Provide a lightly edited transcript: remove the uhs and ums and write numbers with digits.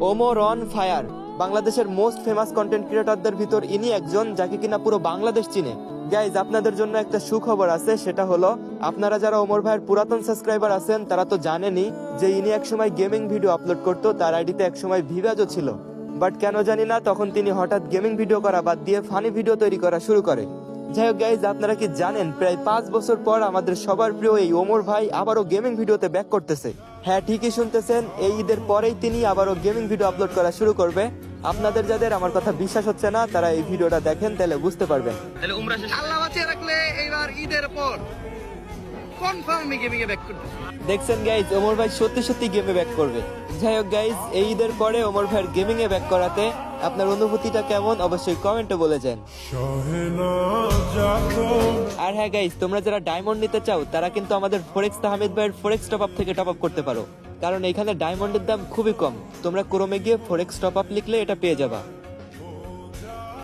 Omar on fire বাংলাদেশের most famous content ক্রিয়েটরদের ভিতর ইনি একজন, যাকে কিনা পুরো বাংলাদেশ চিনে। গাইজ, আপনাদের জন্য একটা সুখবর আছে, সেটা হলো আপনারা যারা ওমর ভাইয়ের পুরাতন সাবস্ক্রাইবার আছেন তারা তো জানেনই যে ইনি একসময় গেমিং ভিডিও আপলোড করতো, তার আইডিতে একসময় ভিউজও ছিল। বাট কেন জানি না তখন তিনি হঠাৎ গেমিং ভিডিও করা বাদ দিয়ে ফানি ভিডিও তৈরি করা শুরু করে। যাই হোক গাইজ, আপনারা কি জানেন প্রায় 5 বছর পর আমাদের সবার প্রিয় এই ওমর ভাই আবারও গেমিং ভিডিওতে ব্যাক করতেছে। হ্যাঁ, ঠিকই শুনতেছেন, এই ঈদের পরেই তিনি আবারও গেমিং ভিডিও আপলোড করা শুরু করবে। আপনাদের যাদের আমার কথা বিশ্বাস হচ্ছে না তারা এই ভিডিওটা দেখেন, তাহলে বুঝতে পারবেন। তাহলে উমরা শেষ আল্লাহ বাঁচিয়ে রাখলে এইবার ঈদের পর কনফার্ম আমি গেমিংয়ে ব্যাক করব। দেখছেন গাইজ, ওমর ভাই সত্যি সত্যি গেমে ব্যাক করবে। যাই হোক গাইজ, এই ঈদের পরে ওমর ভাইয়ের গেমিং এ ব্যাক করাতে আপনার অনুভূতিটা কেমন অবশ্যই কমেন্টে বলে যান। আর হ্যাঁ গাইজ, তোমরা যারা ডায়মন্ড নিতে চাও তারা কিন্তু আমাদের ফরেক্স তাহমিদ ভাইয়ের ফরেক্স টপ আপ থেকে টপ আপ করতে পারো, কারণ এখানে ডায়মন্ডের দাম খুবই কম। তোমরা ক্রোমে গিয়ে ফরেক্স টপ আপ লিখলে এটা পেয়ে যাবা।